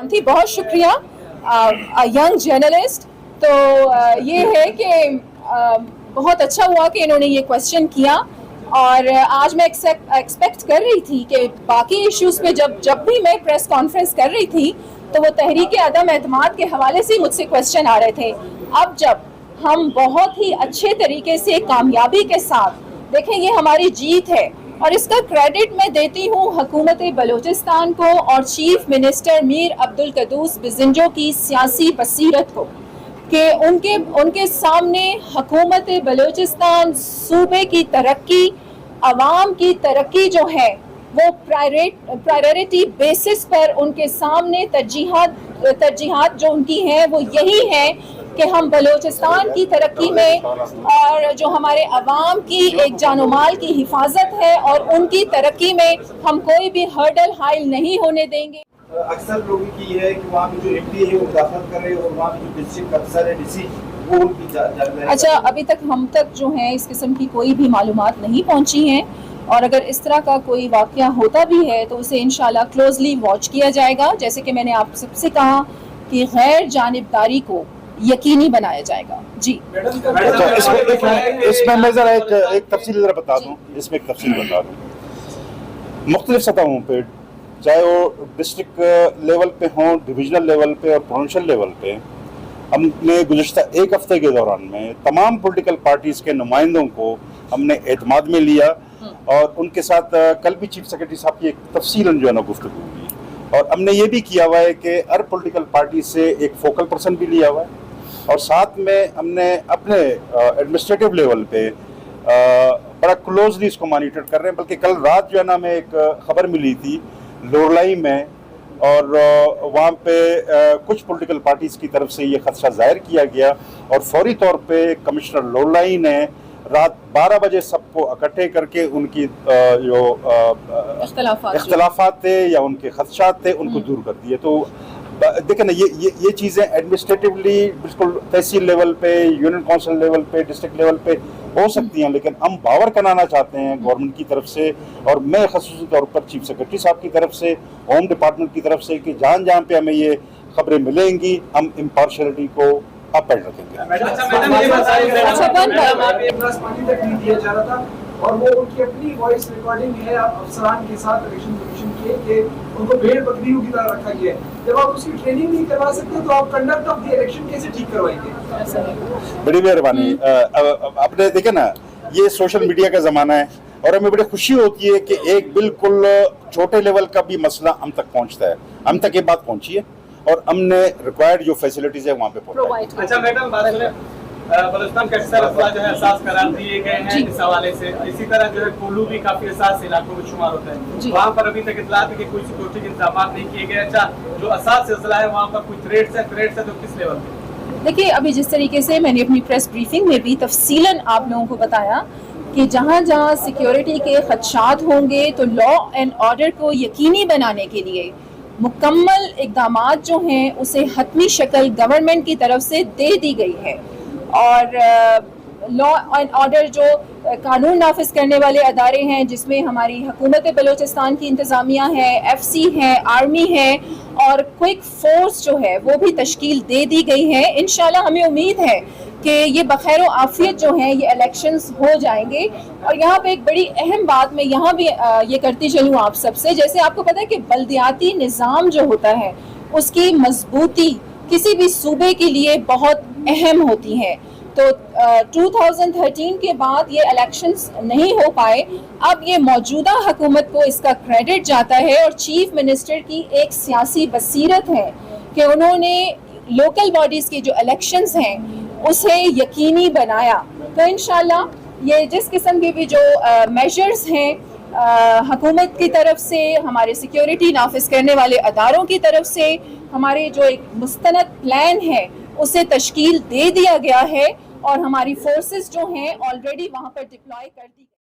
تھی بہت شکریہ ینگ جرنلسٹ. تو یہ ہے کہ بہت اچھا ہوا کہ انہوں نے یہ کویشچن کیا, اور آج میں ایکسپیکٹ کر رہی تھی کہ باقی ایشوز پہ جب بھی میں پریس کانفرنس کر رہی تھی تو وہ تحریک عدم اعتماد کے حوالے سے مجھ سے کویشچن آ رہے تھے. اب جب ہم بہت ہی اچھے طریقے سے کامیابی کے ساتھ دیکھیں, یہ ہماری جیت ہے, اور اس کا کریڈٹ میں دیتی ہوں حکومت بلوچستان کو اور چیف منسٹر میر عبدالقدوس بزنجو کی سیاسی بصیرت کو, کہ ان کے سامنے حکومت بلوچستان صوبے کی ترقی, عوام کی ترقی جو ہے وہ پرائیورٹی بیسس پر ان کے سامنے ترجیحات جو ان کی ہیں وہ یہی ہیں کہ ہم بلوچستان کی ترقی میں اور جو ہمارے عوام کی ایک جان و مال کی حفاظت ہے اور ان کی ترقی میں ہم کوئی بھی ہرڈل حائل نہیں ہونے دیں گے. اکثر لوگوں کی یہ ہے کہ وہاں کی جو ایم پی ہے وہ مداخلت کر رہے ہیں اور وہاں کی جو ڈسٹرکٹ افسر ہے ڈی سی وہ ان کی اچھا, ابھی تک ہم تک جو ہے اس قسم کی کوئی بھی معلومات نہیں پہنچی ہیں, اور اگر اس طرح کا کوئی واقعہ ہوتا بھی ہے تو اسے انشاءاللہ کلوزلی واچ کیا جائے گا. جیسے کہ میں نے آپ سب سے کہا کہ غیر جانبداری کو یقینی بنایا جائے گا. جی اس میں میں ذرا ایک تفصیل ذرا بتا دوں, اس میں ایک تفصیل بتا دوں. مختلف سطحوں پہ, چاہے وہ ڈسٹرکٹ لیول پہ ہوں, ڈویژنل لیول پہ اور پروونشل لیول پہ, ہم نے گزشتہ ایک ہفتے کے دوران میں تمام پولیٹیکل پارٹیز کے نمائندوں کو ہم نے اعتماد میں لیا, اور ان کے ساتھ کل بھی چیف سیکرٹری صاحب کی ایک تفصیلاً جو ہے نا گفتگو ہوئی, اور ہم نے یہ بھی کیا ہوا ہے کہ ہر پولیٹیکل پارٹی سے ایک فوکل پرسن بھی لیا ہوا ہے, اور ساتھ میں ہم نے اپنے ایڈمنسٹریٹو لیول پہ بڑا کلوزلی اس کو مانیٹر کر رہے ہیں. بلکہ کل رات جو ہے نا ہمیں ایک خبر ملی تھی لورلائی میں, اور وہاں پہ کچھ پولیٹیکل پارٹیز کی طرف سے یہ خدشہ ظاہر کیا گیا, اور فوری طور پہ کمشنر لورلائی نے رات 12 بجے سب کو اکٹھے کر کے ان کی جو اختلافات تھے یا ان کے خدشات تھے ان کو دور کر دیے. تو دیکھیں نا, یہ چیزیں ایڈمنسٹریٹولی بالکل تحصیل لیول پہ, یونین کونسل لیول پہ, ڈسٹرکٹ لیول پہ ہو سکتی ہیں, لیکن ہم باور کرانا چاہتے ہیں گورنمنٹ کی طرف سے, اور میں خصوصی طور پر چیف سیکرٹری صاحب کی طرف سے, ہوم ڈپارٹمنٹ کی طرف سے, کہ جہاں جہاں پہ ہمیں یہ خبریں ملیں گی ہم امپارشلٹی کو اپ اینڈ رکھیں گے. اور وہ ان کی اپنی وائس ریکارڈنگ ہے افسران کے ساتھ الیکشن کمیشن کی کہ ان کو بھیڑ بکریوں کی طرح رکھا گیا ہے. جب آپ اس کی ٹریننگ نہیں کروا سکتے تو آپ کنڈکٹ آف دی الیکشن کیسے ٹھیک کروائیں گے؟ بڑی مہربانی. آپ نے دیکھا نا, یہ سوشل میڈیا کا زمانہ ہے, اور ہمیں بڑی خوشی ہوتی ہے کہ ایک بالکل چھوٹے لیول کا بھی مسئلہ ہم تک پہنچتا ہے. ہم تک یہ بات پہنچی ہے اور ہم نے ریکوائرڈ جو فیسلٹیز ہے وہاں پہ پہنچائی. اچھا میڈم, بلوچستان کا اکثر اضلاع جو ہے حساس قرار دیے گئے ہیں اس حوالے سے, اسی طرح جو ہے کولو بھی کافی حساس علاقوں میں شمار ہوتا ہے, وہاں پر ابھی تک اطلاعات ہے کہ کوئی سیکورٹی کے انتظامات نہیں کیے گئے. اچھا, جو حساس اضلاع ہے وہاں پر کوئی تھریٹس ہے تو کس لیول پہ؟ دیکھیے, ابھی جس طریقے سے میں نے اپنی پریس بریفنگ میں بھی تفصیلاً آپ لوگوں کو بتایا کہ جہاں جہاں سیکیورٹی کے خدشات ہوں گے تو لا اینڈ آرڈر کو یقینی بنانے کے لیے مکمل اقدامات جو ہیں اسے حتمی شکل گورنمنٹ کی طرف سے دے دی گئی ہے. اور لا اینڈ آرڈر جو قانون نافذ کرنے والے ادارے ہیں, جس میں ہماری حکومت بلوچستان کی انتظامیہ ہے, ایف سی ہے, آرمی ہے, اور کوئک فورس جو ہے وہ بھی تشکیل دے دی گئی ہے. انشاءاللہ ہمیں امید ہے کہ یہ بخیر و عافیت جو ہیں یہ الیکشنز ہو جائیں گے. اور یہاں پہ ایک بڑی اہم بات میں یہاں بھی یہ کرتی چلوں آپ سب سے, جیسے آپ کو پتہ ہے کہ بلدیاتی نظام جو ہوتا ہے اس کی مضبوطی کسی بھی صوبے کے لیے بہت اہم ہوتی ہے. تو 2013 کے بعد یہ الیکشنز نہیں ہو پائے. اب یہ موجودہ حکومت کو اس کا کریڈٹ جاتا ہے, اور چیف منسٹر کی ایک سیاسی بصیرت ہے کہ انہوں نے لوکل باڈیز کی جو الیکشنز ہیں اسے یقینی بنایا. تو انشاءاللہ یہ جس قسم کے بھی جو میجرز ہیں حکومت کی طرف سے, ہمارے سیکیورٹی نافذ کرنے والے اداروں کی طرف سے, ہمارے جو ایک مستند پلان ہے اسے تشکیل دے دیا گیا ہے, اور ہماری فورسز جو ہیں آلریڈی وہاں پر ڈپلوائے کر دی.